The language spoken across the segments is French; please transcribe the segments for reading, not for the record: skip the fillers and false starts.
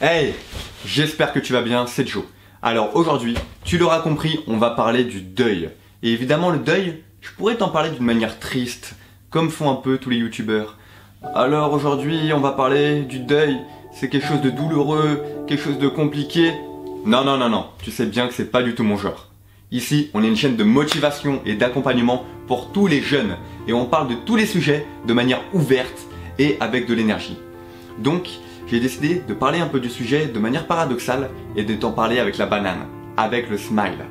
Hey, j'espère que tu vas bien, c'est Joe. Alors aujourd'hui, tu l'auras compris, on va parler du deuil. Et évidemment le deuil, je pourrais t'en parler d'une manière triste, comme font un peu tous les youtubeurs. Alors aujourd'hui, on va parler du deuil, c'est quelque chose de douloureux, quelque chose de compliqué. Non, tu sais bien que c'est pas du tout mon genre. Ici, on est une chaîne de motivation et d'accompagnement pour tous les jeunes. Et on parle de tous les sujets de manière ouverte et avec de l'énergie. Donc, j'ai décidé de parler un peu du sujet de manière paradoxale et de t'en parler avec la banane, avec le smile.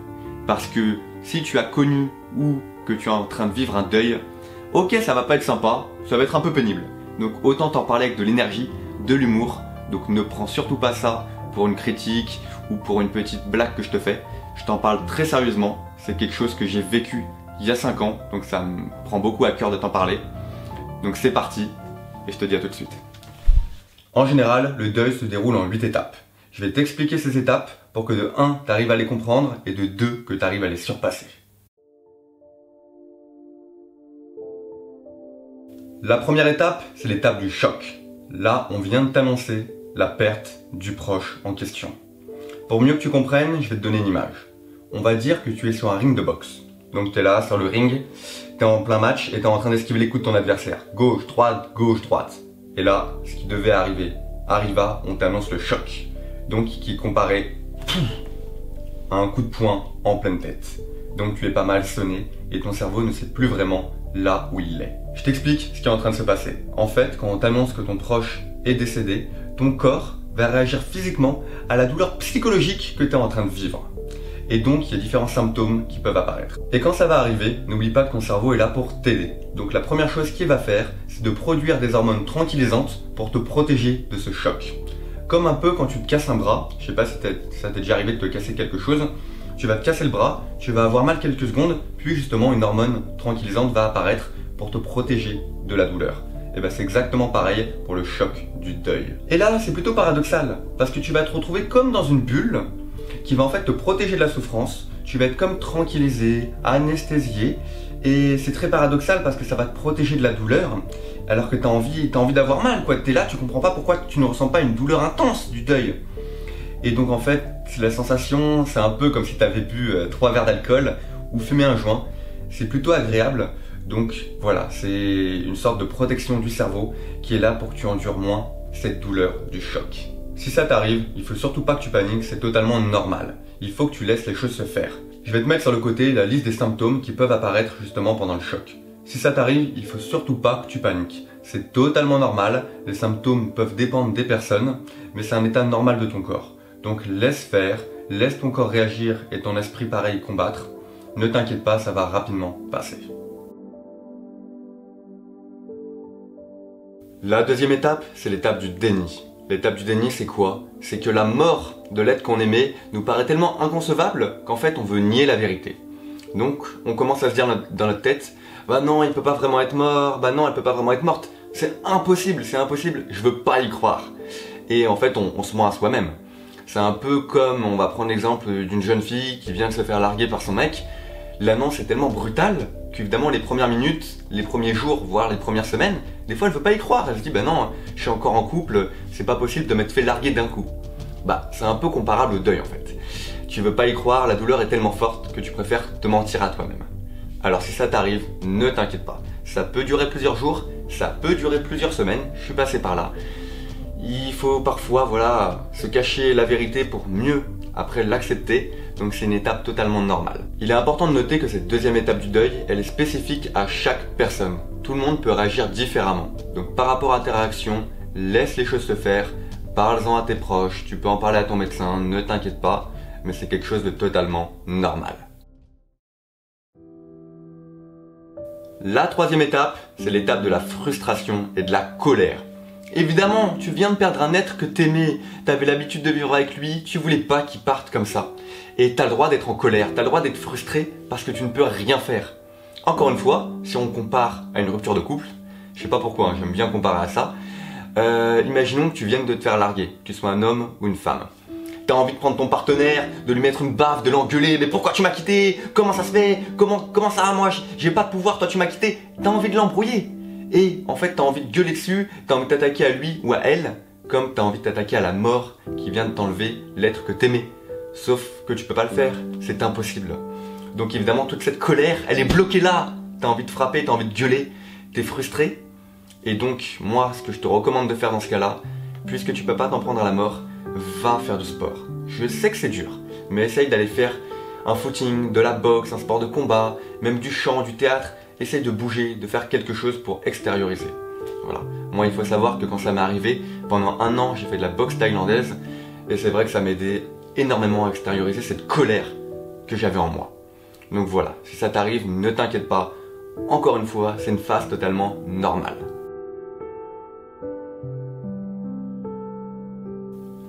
Parce que si tu as connu ou que tu es en train de vivre un deuil, ok, ça va pas être sympa, ça va être un peu pénible. Donc autant t'en parler avec de l'énergie, de l'humour. Donc ne prends surtout pas ça pour une critique ou pour une petite blague que je te fais. Je t'en parle très sérieusement, c'est quelque chose que j'ai vécu il y a 5 ans, donc ça me prend beaucoup à cœur de t'en parler. Donc c'est parti, et je te dis à tout de suite. En général, le deuil se déroule en 8 étapes. Je vais t'expliquer ces étapes pour que de 1, tu arrives à les comprendre et de 2, que tu arrives à les surpasser. La première étape, c'est l'étape du choc. Là, on vient de t'annoncer la perte du proche en question. Pour mieux que tu comprennes, je vais te donner une image. On va dire que tu es sur un ring de boxe. Donc tu es là, sur le ring, tu es en plein match et tu es en train d'esquiver les coups de ton adversaire. Gauche, droite, gauche, droite. Et là, ce qui devait arriver, arriva, on t'annonce le choc. Donc qui est comparé à un coup de poing en pleine tête. Donc tu es pas mal sonné et ton cerveau ne sait plus vraiment là où il est. Je t'explique ce qui est en train de se passer. En fait, quand on t'annonce que ton proche est décédé, ton corps va réagir physiquement à la douleur psychologique que tu es en train de vivre. Et donc, il y a différents symptômes qui peuvent apparaître. Et quand ça va arriver, n'oublie pas que ton cerveau est là pour t'aider. Donc la première chose qu'il va faire, c'est de produire des hormones tranquillisantes pour te protéger de ce choc. Comme un peu quand tu te casses un bras, je sais pas si ça t'est déjà arrivé de te casser quelque chose, tu vas te casser le bras, tu vas avoir mal quelques secondes, puis justement une hormone tranquillisante va apparaître pour te protéger de la douleur. Et ben c'est exactement pareil pour le choc du deuil. Et là, c'est plutôt paradoxal, parce que tu vas te retrouver comme dans une bulle qui va en fait te protéger de la souffrance, tu vas être comme tranquillisé, anesthésié, et c'est très paradoxal parce que ça va te protéger de la douleur, alors que t'as envie d'avoir mal, quoi. T'es là, tu comprends pas pourquoi tu ne ressens pas une douleur intense du deuil. Et donc en fait, la sensation, c'est un peu comme si tu avais bu 3 verres d'alcool ou fumé un joint, c'est plutôt agréable. Donc voilà, c'est une sorte de protection du cerveau qui est là pour que tu endures moins cette douleur du choc. Si ça t'arrive, il faut surtout pas que tu paniques, c'est totalement normal. Il faut que tu laisses les choses se faire. Je vais te mettre sur le côté la liste des symptômes qui peuvent apparaître justement pendant le choc. Si ça t'arrive, il faut surtout pas que tu paniques. C'est totalement normal, les symptômes peuvent dépendre des personnes, mais c'est un état normal de ton corps. Donc laisse faire, laisse ton corps réagir et ton esprit pareil combattre. Ne t'inquiète pas, ça va rapidement passer. La deuxième étape, c'est l'étape du déni. L'étape du déni, c'est quoi? C'est que la mort de l'être qu'on aimait nous paraît tellement inconcevable qu'en fait on veut nier la vérité. Donc on commence à se dire dans notre tête, bah non, il peut pas vraiment être mort, bah non, elle peut pas vraiment être morte. C'est impossible, je veux pas y croire. Et en fait on se ment à soi-même. C'est un peu comme, on va prendre l'exemple d'une jeune fille qui vient de se faire larguer par son mec. L'annonce est tellement brutale qu'évidemment les premières minutes, les premiers jours, voire les premières semaines, des fois elle veut pas y croire. Elle se dit bah non, je suis encore en couple, c'est pas possible de m'être fait larguer d'un coup. Bah c'est un peu comparable au deuil en fait. Tu veux pas y croire, la douleur est tellement forte que tu préfères te mentir à toi-même. Alors si ça t'arrive, ne t'inquiète pas. Ça peut durer plusieurs jours, ça peut durer plusieurs semaines, je suis passé par là. Il faut parfois voilà, se cacher la vérité pour mieux après l'accepter, donc c'est une étape totalement normale. Il est important de noter que cette deuxième étape du deuil, elle est spécifique à chaque personne. Tout le monde peut réagir différemment. Donc par rapport à tes réactions, laisse les choses se faire, parle-en à tes proches, tu peux en parler à ton médecin, ne t'inquiète pas, mais c'est quelque chose de totalement normal. La troisième étape, c'est l'étape de la frustration et de la colère. Évidemment, tu viens de perdre un être que t'aimais, t'avais l'habitude de vivre avec lui, tu voulais pas qu'il parte comme ça. Et t'as le droit d'être en colère, t'as le droit d'être frustré parce que tu ne peux rien faire. Encore une fois, si on compare à une rupture de couple, je sais pas pourquoi, j'aime bien comparer à ça, imaginons que tu viennes de te faire larguer, que tu sois un homme ou une femme. T'as envie de prendre ton partenaire, de lui mettre une baffe, de l'engueuler, mais pourquoi tu m'as quitté? Comment ça se fait? Comment ça, moi j'ai pas de pouvoir, toi tu m'as quitté? T'as envie de l'embrouiller. Et en fait t'as envie de gueuler dessus, t'as envie de t'attaquer à lui ou à elle, comme tu as envie de t'attaquer à la mort qui vient de t'enlever l'être que t'aimais. Sauf que tu peux pas le faire, c'est impossible. Donc évidemment, toute cette colère, elle est bloquée là. Tu as envie de frapper, tu as envie de gueuler, tu es frustré. Et donc, moi, ce que je te recommande de faire dans ce cas-là, puisque tu peux pas t'en prendre à la mort, va faire du sport. Je sais que c'est dur, mais essaye d'aller faire un footing, de la boxe, un sport de combat, même du chant, du théâtre. Essaye de bouger, de faire quelque chose pour extérioriser. Voilà. Moi, il faut savoir que quand ça m'est arrivé, pendant 1 an, j'ai fait de la boxe thaïlandaise. Et c'est vrai que ça m'aidait énormément à extérioriser cette colère que j'avais en moi. Donc voilà, si ça t'arrive, ne t'inquiète pas. Encore une fois, c'est une phase totalement normale.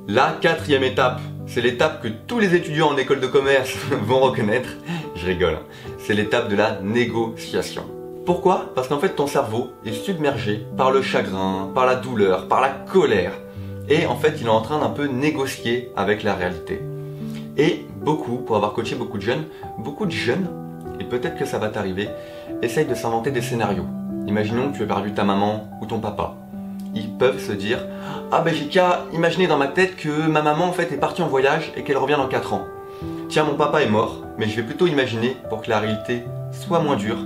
La 4e étape, c'est l'étape que tous les étudiants en école de commerce vont reconnaître. Je rigole, c'est l'étape de la négociation. Pourquoi? Parce qu'en fait ton cerveau est submergé par le chagrin, par la douleur, par la colère. Et en fait il est en train d'un peu négocier avec la réalité. Et pour avoir coaché beaucoup de jeunes, et peut-être que ça va t'arriver, essayent de s'inventer des scénarios. Imaginons que tu as perdu ta maman ou ton papa. Ils peuvent se dire « Ah ben j'ai qu'à imaginer dans ma tête que ma maman en fait est partie en voyage et qu'elle revient dans 4 ans. Tiens, mon papa est mort, mais je vais plutôt imaginer, pour que la réalité soit moins dure,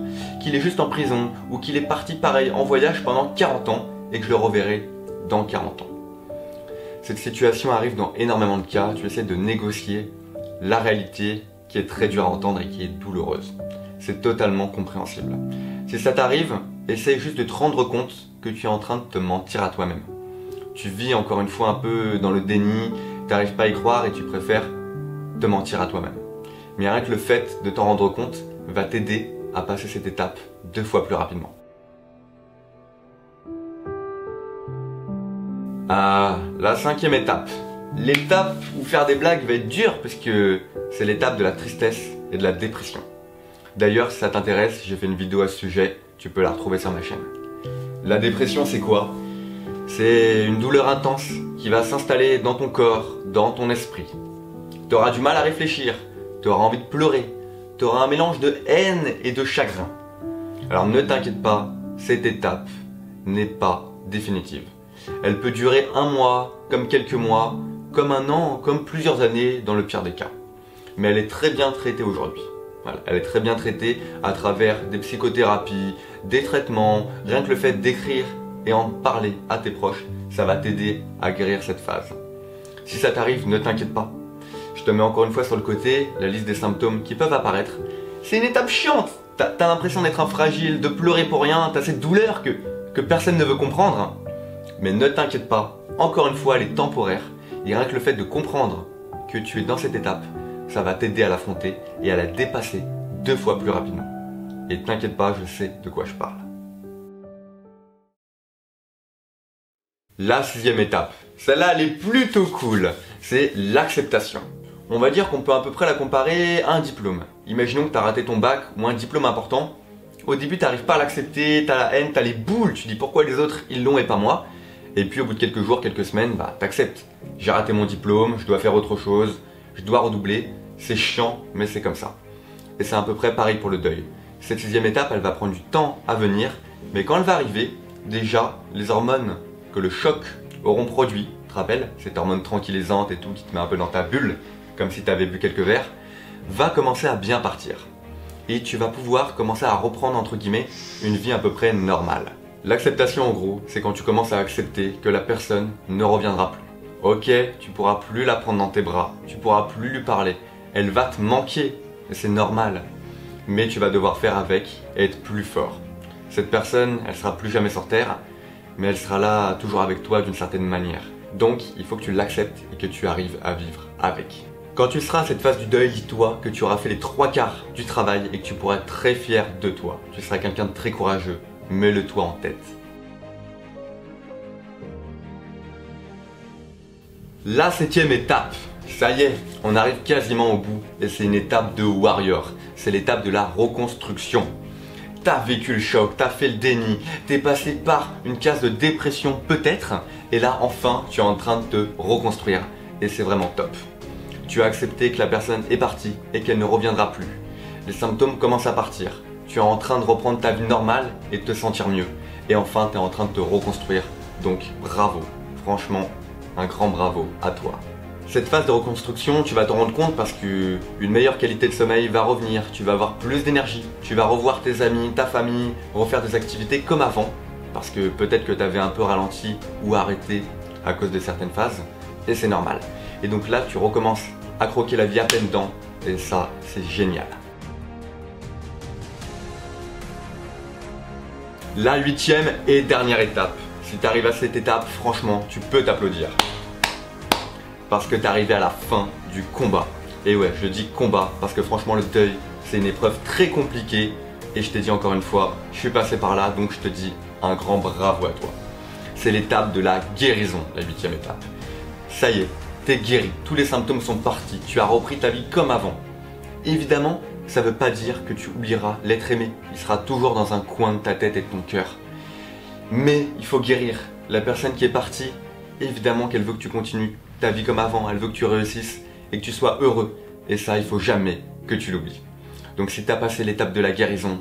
qu'il est juste en prison ou qu'il est parti pareil en voyage pendant 40 ans et que je le reverrai dans 40 ans. » Cette situation arrive dans énormément de cas, tu essaies de négocier la réalité qui est très dure à entendre et qui est douloureuse. C'est totalement compréhensible. Si ça t'arrive, essaye juste de te rendre compte que tu es en train de te mentir à toi-même. Tu vis encore une fois un peu dans le déni, tu n'arrives pas à y croire et tu préfères te mentir à toi-même. Mais rien que le fait de t'en rendre compte va t'aider à passer cette étape 2 fois plus rapidement. Ah, la 5e étape. L'étape où faire des blagues va être dur parce que c'est l'étape de la tristesse et de la dépression. D'ailleurs, si ça t'intéresse, j'ai fait une vidéo à ce sujet, tu peux la retrouver sur ma chaîne. La dépression, c'est quoi? C'est une douleur intense qui va s'installer dans ton corps, dans ton esprit. Tu auras du mal à réfléchir, tu auras envie de pleurer, tu auras un mélange de haine et de chagrin. Alors ne t'inquiète pas, cette étape n'est pas définitive. Elle peut durer 1 mois, comme quelques mois, comme 1 an, comme plusieurs années dans le pire des cas. Mais elle est très bien traitée aujourd'hui. Voilà, elle est très bien traitée à travers des psychothérapies, des traitements, rien que le fait d'écrire et en parler à tes proches, ça va t'aider à guérir cette phase. Si ça t'arrive, ne t'inquiète pas. Je te mets encore une fois sur le côté la liste des symptômes qui peuvent apparaître. C'est une étape chiante. T'as l'impression d'être un fragile, de pleurer pour rien, t'as cette douleur que personne ne veut comprendre. Mais ne t'inquiète pas, encore une fois, elle est temporaire. Et rien que le fait de comprendre que tu es dans cette étape, ça va t'aider à l'affronter et à la dépasser 2 fois plus rapidement. Et t'inquiète pas, je sais de quoi je parle. La 6e étape, celle-là elle est plutôt cool, c'est l'acceptation. On va dire qu'on peut à peu près la comparer à un diplôme. Imaginons que tu as raté ton bac ou un diplôme important. Au début tu n'arrives pas à l'accepter, tu as la haine, tu as les boules, tu dis pourquoi les autres ils l'ont et pas moi. Et puis au bout de quelques jours, quelques semaines, bah t'acceptes. J'ai raté mon diplôme, je dois faire autre chose, je dois redoubler. C'est chiant, mais c'est comme ça. Et c'est à peu près pareil pour le deuil. Cette 6e étape, elle va prendre du temps à venir, mais quand elle va arriver, déjà, les hormones que le choc auront produit, tu te rappelles, cette hormone tranquillisante et tout qui te met un peu dans ta bulle, comme si tu avais bu quelques verres, va commencer à bien partir. Et tu vas pouvoir commencer à reprendre, entre guillemets, une vie à peu près normale. L'acceptation, en gros, c'est quand tu commences à accepter que la personne ne reviendra plus. Ok, tu pourras plus la prendre dans tes bras, tu pourras plus lui parler, elle va te manquer, et c'est normal. Mais tu vas devoir faire avec et être plus fort. Cette personne, elle sera plus jamais sur terre, mais elle sera là toujours avec toi d'une certaine manière. Donc, il faut que tu l'acceptes et que tu arrives à vivre avec. Quand tu seras à cette phase du deuil, dis-toi que tu auras fait les 3/4 du travail et que tu pourras être très fier de toi. Tu seras quelqu'un de très courageux, mets-le-toi en tête. La 7e étape, ça y est, on arrive quasiment au bout et c'est une étape de warrior, c'est l'étape de la reconstruction. T'as vécu le choc, t'as fait le déni, t'es passé par une case de dépression peut-être, et là enfin tu es en train de te reconstruire et c'est vraiment top. Tu as accepté que la personne est partie et qu'elle ne reviendra plus. Les symptômes commencent à partir, tu es en train de reprendre ta vie normale et de te sentir mieux. Et enfin tu es en train de te reconstruire, donc bravo, franchement un grand bravo à toi. Cette phase de reconstruction, tu vas te rendre compte parce qu'une meilleure qualité de sommeil va revenir, tu vas avoir plus d'énergie, tu vas revoir tes amis, ta famille, refaire des activités comme avant, parce que peut-être que tu avais un peu ralenti ou arrêté à cause de certaines phases, et c'est normal. Et donc là, tu recommences à croquer la vie à pleines dents, et ça, c'est génial. La 8e et dernière étape. Si tu arrives à cette étape, franchement, tu peux t'applaudir. Parce que tu es arrivé à la fin du combat. Et ouais, je dis combat parce que franchement le deuil, c'est une épreuve très compliquée. Et je t'ai dit encore une fois, je suis passé par là, donc je te dis un grand bravo à toi. C'est l'étape de la guérison, la 8e étape. Ça y est, t'es guéri, tous les symptômes sont partis, tu as repris ta vie comme avant. Évidemment, ça ne veut pas dire que tu oublieras l'être aimé. Il sera toujours dans un coin de ta tête et de ton cœur. Mais il faut guérir. La personne qui est partie, évidemment qu'elle veut que tu continues ta vie comme avant, elle veut que tu réussisses et que tu sois heureux. Et ça, il faut jamais que tu l'oublies. Donc si tu as passé l'étape de la guérison,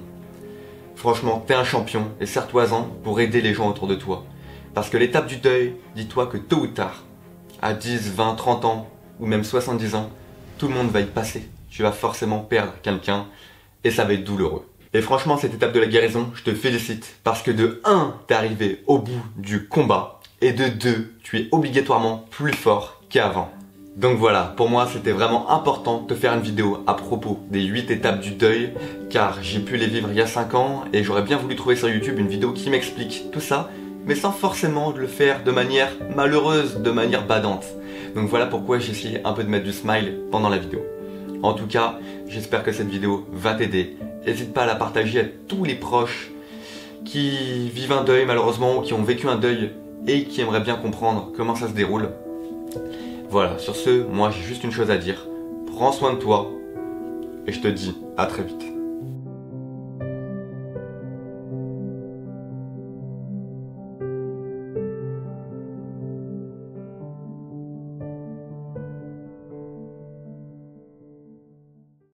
franchement, tu es un champion et serre-toi-en pour aider les gens autour de toi. Parce que l'étape du deuil, dis-toi que tôt ou tard, à 10, 20, 30 ans ou même 70 ans, tout le monde va y passer. Tu vas forcément perdre quelqu'un et ça va être douloureux. Et franchement, cette étape de la guérison, je te félicite parce que de 1, tu es arrivé au bout du combat et de 2, tu es obligatoirement plus fort qu'avant. Donc voilà, pour moi c'était vraiment important de te faire une vidéo à propos des 8 étapes du deuil car j'ai pu les vivre il y a 5 ans et j'aurais bien voulu trouver sur YouTube une vidéo qui m'explique tout ça mais sans forcément le faire de manière malheureuse, de manière badante. Donc voilà pourquoi j'ai essayé un peu de mettre du smile pendant la vidéo. En tout cas, j'espère que cette vidéo va t'aider. N'hésite pas à la partager à tous les proches qui vivent un deuil malheureusement ou qui ont vécu un deuil et qui aimeraient bien comprendre comment ça se déroule. Voilà, sur ce, moi j'ai juste une chose à dire. Prends soin de toi et je te dis à très vite.